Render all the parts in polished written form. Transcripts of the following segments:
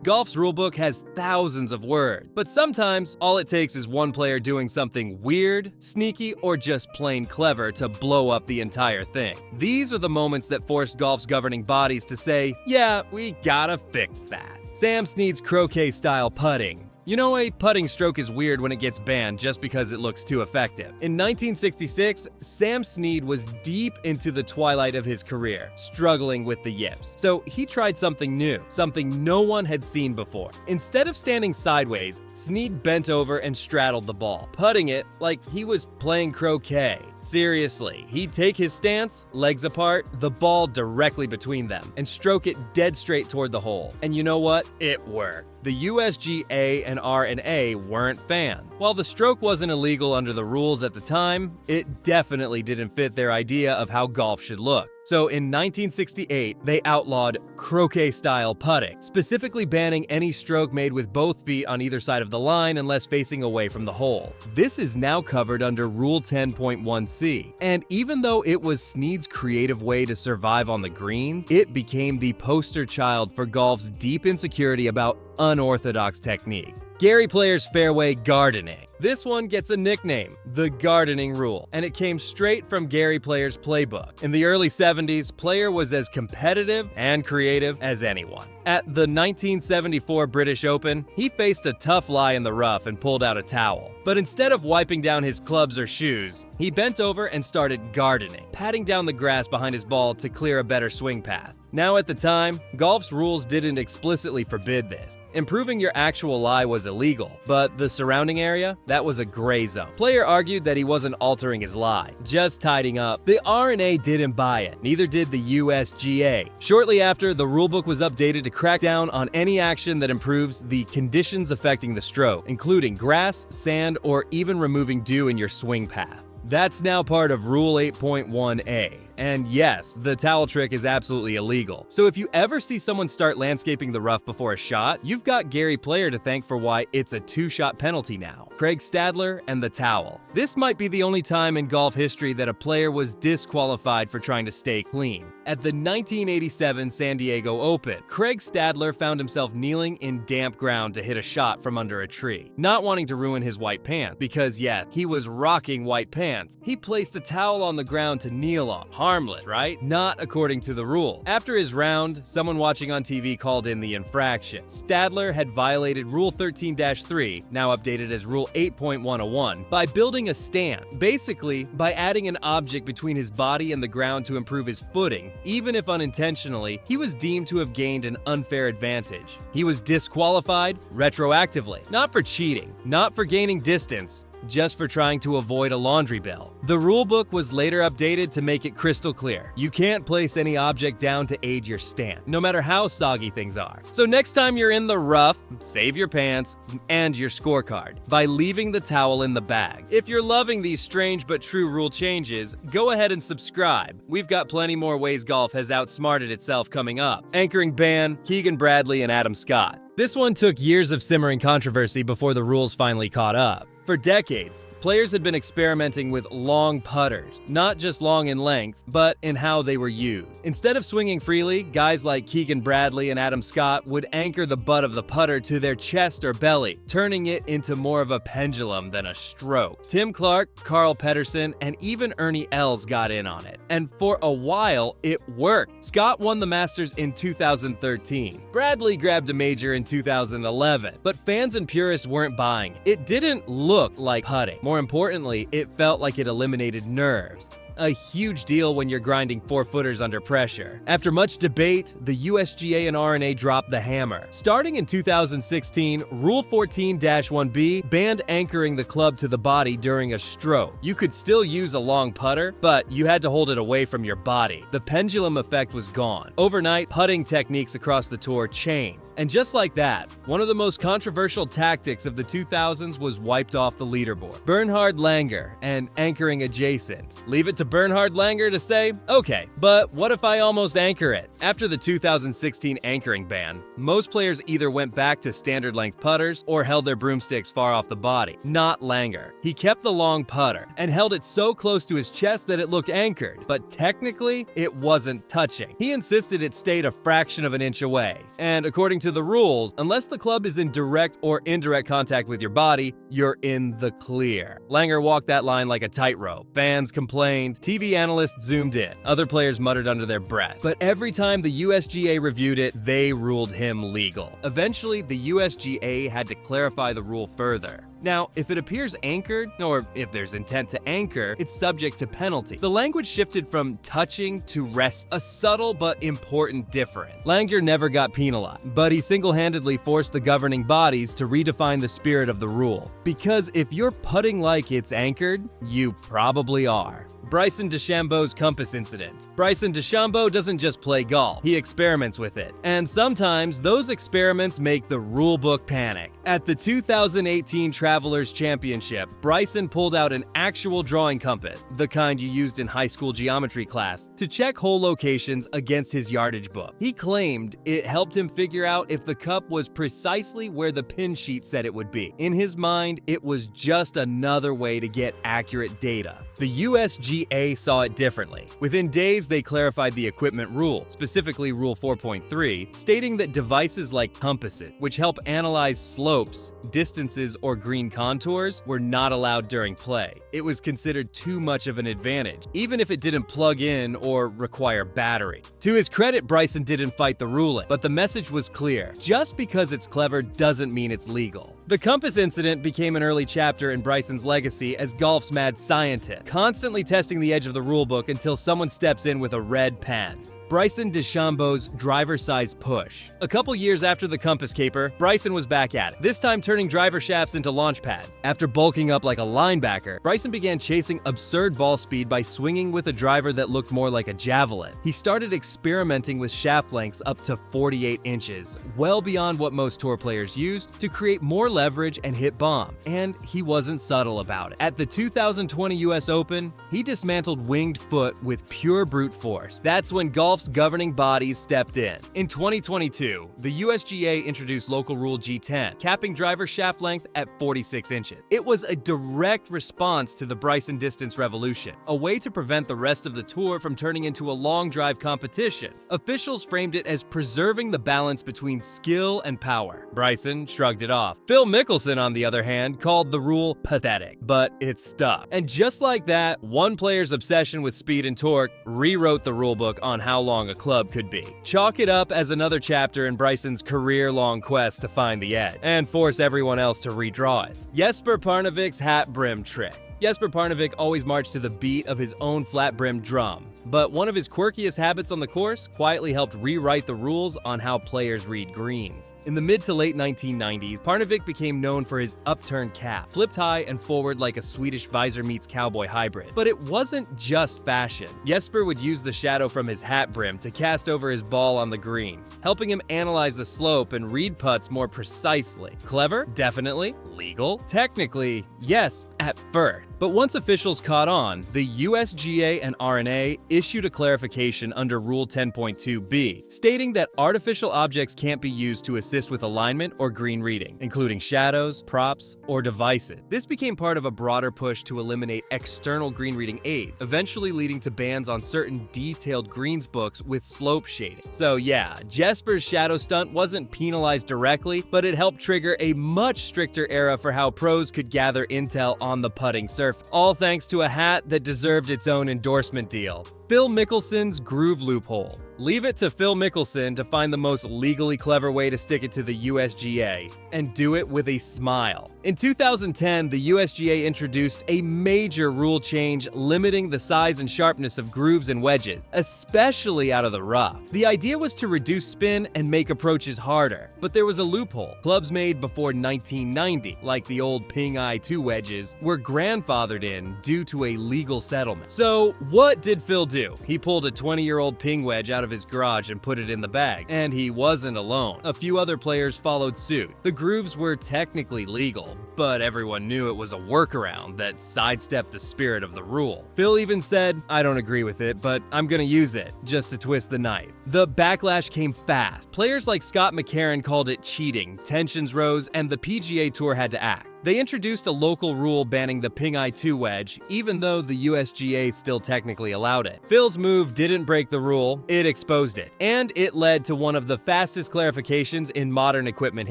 Golf's rulebook has thousands of words, but sometimes all it takes is one player doing something weird, sneaky, or just plain clever to blow up the entire thing. These are the moments that forced golf's governing bodies to say, yeah, we gotta fix that. Sam Snead's croquet-style putting. You know, a putting stroke is weird when it gets banned just because it looks too effective. In 1966, Sam Snead was deep into the twilight of his career, struggling with the yips. So he tried something new, something no one had seen before. Instead of standing sideways, Snead bent over and straddled the ball, putting it like he was playing croquet. Seriously, he'd take his stance, legs apart, the ball directly between them, and stroke it dead straight toward the hole. And you know what? It worked. The USGA and R&A weren't fans. While the stroke wasn't illegal under the rules at the time, it definitely didn't fit their idea of how golf should look. So in 1968, they outlawed croquet-style putting, specifically banning any stroke made with both feet on either side of the line unless facing away from the hole. This is now covered under Rule 10.1c, and even though it was Snead's creative way to survive on the greens, it became the poster child for golf's deep insecurity about unorthodox technique. Gary Player's fairway gardening. This one gets a nickname, the gardening rule, and it came straight from Gary Player's playbook. In the early 70s, Player was as competitive and creative as anyone. At the 1974 British Open, he faced a tough lie in the rough and pulled out a towel. But instead of wiping down his clubs or shoes, he bent over and started gardening, patting down the grass behind his ball to clear a better swing path. Now at the time, golf's rules didn't explicitly forbid this. Improving your actual lie was illegal, but the surrounding area, that was a gray zone. Player argued that he wasn't altering his lie, just tidying up. The R&A didn't buy it, neither did the USGA. Shortly after, the rulebook was updated to crack down on any action that improves the conditions affecting the stroke, including grass, sand, or even removing dew in your swing path. That's now part of Rule 8.1a. And yes, the towel trick is absolutely illegal. So if you ever see someone start landscaping the rough before a shot, you've got Gary Player to thank for why it's a 2-shot penalty now. Craig Stadler and the towel. This might be the only time in golf history that a player was disqualified for trying to stay clean. At the 1987 San Diego Open, Craig Stadler found himself kneeling in damp ground to hit a shot from under a tree. Not wanting to ruin his white pants, because yeah, he was rocking white pants, he placed a towel on the ground to kneel on. Harmless, right? Not according to the rule. After his round, someone watching on TV called in the infraction. Stadler had violated Rule 13-3, now updated as Rule 8.101, by building a stand. Basically, by adding an object between his body and the ground to improve his footing. Even if unintentionally, he was deemed to have gained an unfair advantage. He was disqualified retroactively, not for cheating, not for gaining distance, just for trying to avoid a laundry bill. The rulebook was later updated to make it crystal clear. You can't place any object down to aid your stand, no matter how soggy things are. So next time you're in the rough, save your pants and your scorecard by leaving the towel in the bag. If you're loving these strange but true rule changes, go ahead and subscribe. We've got plenty more ways golf has outsmarted itself coming up. Anchoring ban, Keegan Bradley and Adam Scott. This one took years of simmering controversy before the rules finally caught up. For decades, players had been experimenting with long putters, not just long in length, but in how they were used. Instead of swinging freely, guys like Keegan Bradley and Adam Scott would anchor the butt of the putter to their chest or belly, turning it into more of a pendulum than a stroke. Tim Clark, Carl Pedersen, and even Ernie Els got in on it. And for a while, it worked. Scott won the Masters in 2013. Bradley grabbed a major in 2011, but fans and purists weren't buying. It didn't look like putting. More importantly, it felt like it eliminated nerves. A huge deal when you're grinding 4-footers under pressure. After much debate, the USGA and R&A dropped the hammer. Starting in 2016, Rule 14-1B banned anchoring the club to the body during a stroke. You could still use a long putter, but you had to hold it away from your body. The pendulum effect was gone. Overnight, putting techniques across the tour changed. And just like that, one of the most controversial tactics of the 2000s was wiped off the leaderboard. Bernhard Langer and anchoring adjacent. Leave it to to Bernhard Langer to say, okay, but what if I almost anchor it? After the 2016 anchoring ban, most players either went back to standard length putters or held their broomsticks far off the body. Not Langer. He kept the long putter and held it so close to his chest that it looked anchored, but technically, it wasn't touching. He insisted it stayed a fraction of an inch away. And according to the rules, unless the club is in direct or indirect contact with your body, you're in the clear. Langer walked that line like a tightrope. Fans complained, TV analysts zoomed in, other players muttered under their breath. But every time the USGA reviewed it, they ruled him legal. Eventually, the USGA had to clarify the rule further. Now, if it appears anchored, or if there's intent to anchor, it's subject to penalty. The language shifted from touching to rest, a subtle but important difference. Langer never got penalized, but he single-handedly forced the governing bodies to redefine the spirit of the rule. Because if you're putting like it's anchored, you probably are. Bryson DeChambeau's compass incident. Bryson DeChambeau doesn't just play golf, he experiments with it. And sometimes those experiments make the rulebook panic. At the 2018 Travelers Championship, Bryson pulled out an actual drawing compass, the kind you used in high school geometry class, to check hole locations against his yardage book. He claimed it helped him figure out if the cup was precisely where the pin sheet said it would be. In his mind, it was just another way to get accurate data. The USGA saw it differently. Within days, they clarified the equipment rule, specifically Rule 4.3, stating that devices like compasses, which help analyze slopes, distances, or green contours, were not allowed during play. It was considered too much of an advantage, even if it didn't plug in or require battery. To his credit, Bryson didn't fight the ruling, but the message was clear. Just because it's clever doesn't mean it's legal. The compass incident became an early chapter in Bryson's legacy as golf's mad scientist, constantly testing the edge of the rulebook until someone steps in with a red pen. Bryson DeChambeau's driver-sized push. A couple years after the compass caper, Bryson was back at it, this time turning driver shafts into launch pads. After bulking up like a linebacker, Bryson began chasing absurd ball speed by swinging with a driver that looked more like a javelin. He started experimenting with shaft lengths up to 48 inches, well beyond what most tour players used, to create more leverage and hit bomb. And he wasn't subtle about it. At the 2020 US Open, he dismantled winged foot with pure brute force. That's when golf's governing bodies stepped in. In 2022, the USGA introduced local rule G10, capping driver shaft length at 46 inches. It was a direct response to the Bryson distance revolution, a way to prevent the rest of the tour from turning into a long drive competition. Officials framed it as preserving the balance between skill and power. Bryson shrugged it off. Phil Mickelson, on the other hand, called the rule pathetic, but it stuck. And just like that, one player's obsession with speed and torque rewrote the rulebook on how long a club could be. Chalk it up as another chapter in Bryson's career-long quest to find the edge, and force everyone else to redraw it. Jesper Parnevik's hat brim trick. Jesper Parnevik always marched to the beat of his own flat-brimmed drum, but one of his quirkiest habits on the course quietly helped rewrite the rules on how players read greens. In the mid to late 1990s, Parnevik became known for his upturned cap, flipped high and forward like a Swedish visor meets cowboy hybrid. But it wasn't just fashion. Jesper would use the shadow from his hat brim to cast over his ball on the green, helping him analyze the slope and read putts more precisely. Clever? Definitely. Legal? Technically, yes, at first. But once officials caught on, the USGA and R&A issued a clarification under Rule 10.2b, stating that artificial objects can't be used to assist with alignment or green reading, including shadows, props, or devices. This became part of a broader push to eliminate external green reading aids, eventually leading to bans on certain detailed greens books with slope shading. So yeah, Jesper's shadow stunt wasn't penalized directly, but it helped trigger a much stricter era for how pros could gather intel on the putting surface. All thanks to a hat that deserved its own endorsement deal. Phil Mickelson's groove loophole. Leave it to Phil Mickelson to find the most legally clever way to stick it to the USGA, and do it with a smile. In 2010, the USGA introduced a major rule change limiting the size and sharpness of grooves and wedges, especially out of the rough. The idea was to reduce spin and make approaches harder, but there was a loophole. Clubs made before 1990, like the old Ping Eye 2 wedges, were grandfathered in due to a legal settlement. So what did Phil do? He pulled a 20-year-old Ping wedge out of of his garage and put it in the bag, and he wasn't alone. A few other players followed suit. The grooves were technically legal, but everyone knew it was a workaround that sidestepped the spirit of the rule. Phil even said, "I don't agree with it, but I'm gonna use it, just to twist the knife." The backlash came fast. Players like Scott McCarron called it cheating, tensions rose, and the PGA Tour had to act. They introduced a local rule banning the Ping Eye 2 wedge, even though the USGA still technically allowed it. Phil's move didn't break the rule, it exposed it. And it led to one of the fastest clarifications in modern equipment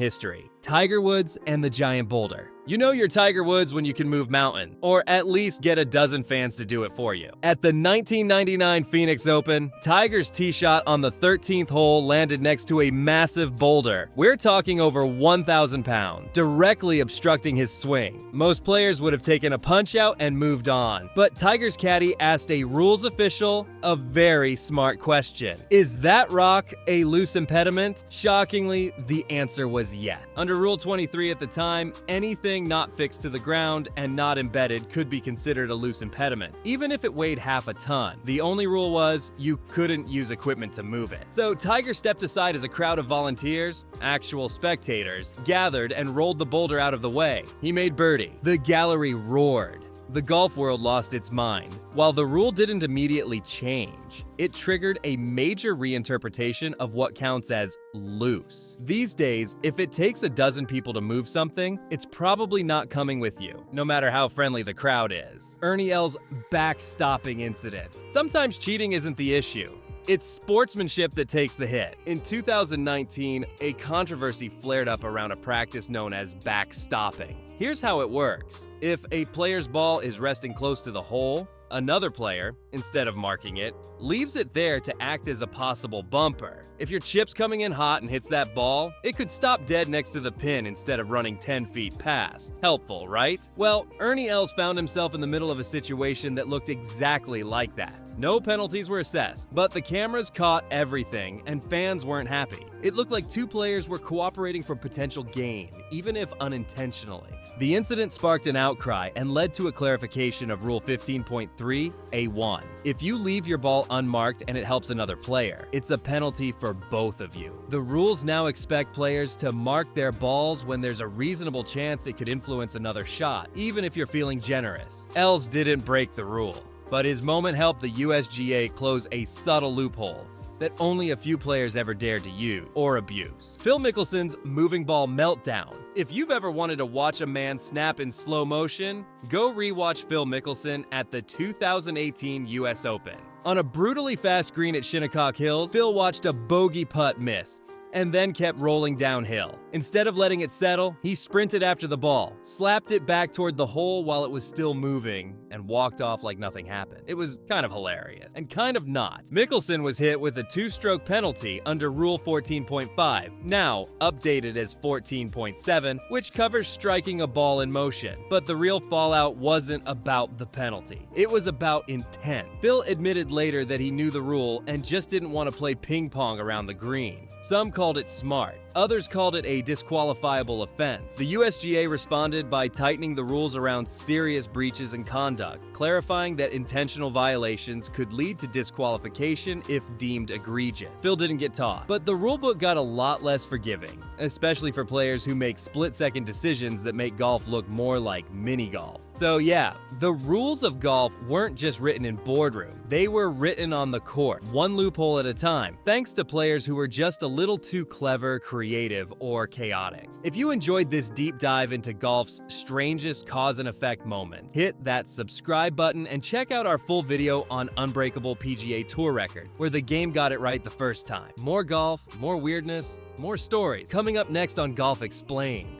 history: Tiger Woods and the giant boulder. You know you're Tiger Woods when you can move mountain, or at least get a dozen fans to do it for you. At the 1999 Phoenix Open, Tiger's tee shot on the 13th hole landed next to a massive boulder. We're talking over 1,000 pounds, directly obstructing his swing. Most players would have taken a punch out and moved on, but Tiger's caddy asked a rules official a very smart question: is that rock a loose impediment? Shockingly, the answer was yes. Under Rule 23 at the time, anything not fixed to the ground and not embedded could be considered a loose impediment, even if it weighed half a ton. The only rule was you couldn't use equipment to move it. So Tiger stepped aside as a crowd of volunteers, actual spectators, gathered and rolled the boulder out of the way. He made birdie. The gallery roared. The golf world lost its mind. While the rule didn't immediately change, it triggered a major reinterpretation of what counts as loose. These days, if it takes a dozen people to move something, it's probably not coming with you, no matter how friendly the crowd is. Ernie Els' backstopping incident. Sometimes cheating isn't the issue. It's sportsmanship that takes the hit. In 2019, a controversy flared up around a practice known as backstopping. Here's how it works. If a player's ball is resting close to the hole, another player, instead of marking it, leaves it there to act as a possible bumper. If your chip's coming in hot and hits that ball, it could stop dead next to the pin instead of running 10 feet past. Helpful, right? Well, Ernie Els found himself in the middle of a situation that looked exactly like that. No penalties were assessed, but the cameras caught everything, and fans weren't happy. It looked like two players were cooperating for potential gain, even if unintentionally. The incident sparked an outcry and led to a clarification of Rule 15.3(a)(1). If you leave your ball unmarked and it helps another player, it's a penalty for both of you. The rules now expect players to mark their balls when there's a reasonable chance it could influence another shot, even if you're feeling generous. Els didn't break the rule, but his moment helped the USGA close a subtle loophole that only a few players ever dared to use or abuse. Phil Mickelson's moving ball meltdown. If you've ever wanted to watch a man snap in slow motion, go rewatch Phil Mickelson at the 2018 US Open. On a brutally fast green at Shinnecock Hills, Phil watched a bogey putt miss and then kept rolling downhill. Instead of letting it settle, he sprinted after the ball, slapped it back toward the hole while it was still moving, and walked off like nothing happened. It was kind of hilarious, and kind of not. Mickelson was hit with a 2-stroke penalty under Rule 14.5, now updated as 14.7, which covers striking a ball in motion. But the real fallout wasn't about the penalty. It was about intent. Phil admitted later that he knew the rule and just didn't want to play ping pong around the green. Some called it smart. Others called it a disqualifiable offense. The USGA responded by tightening the rules around serious breaches in conduct, clarifying that intentional violations could lead to disqualification if deemed egregious. Phil didn't get taught, but the rulebook got a lot less forgiving, especially for players who make split-second decisions that make golf look more like mini-golf. So yeah, the rules of golf weren't just written in boardroom, they were written on the court, one loophole at a time, thanks to players who were just a little too clever, creative, or chaotic. If you enjoyed this deep dive into golf's strangest cause and effect moments, hit that subscribe button and check out our full video on unbreakable PGA Tour records, where the game got it right the first time. More golf, more weirdness, more stories, coming up next on Golf Explained.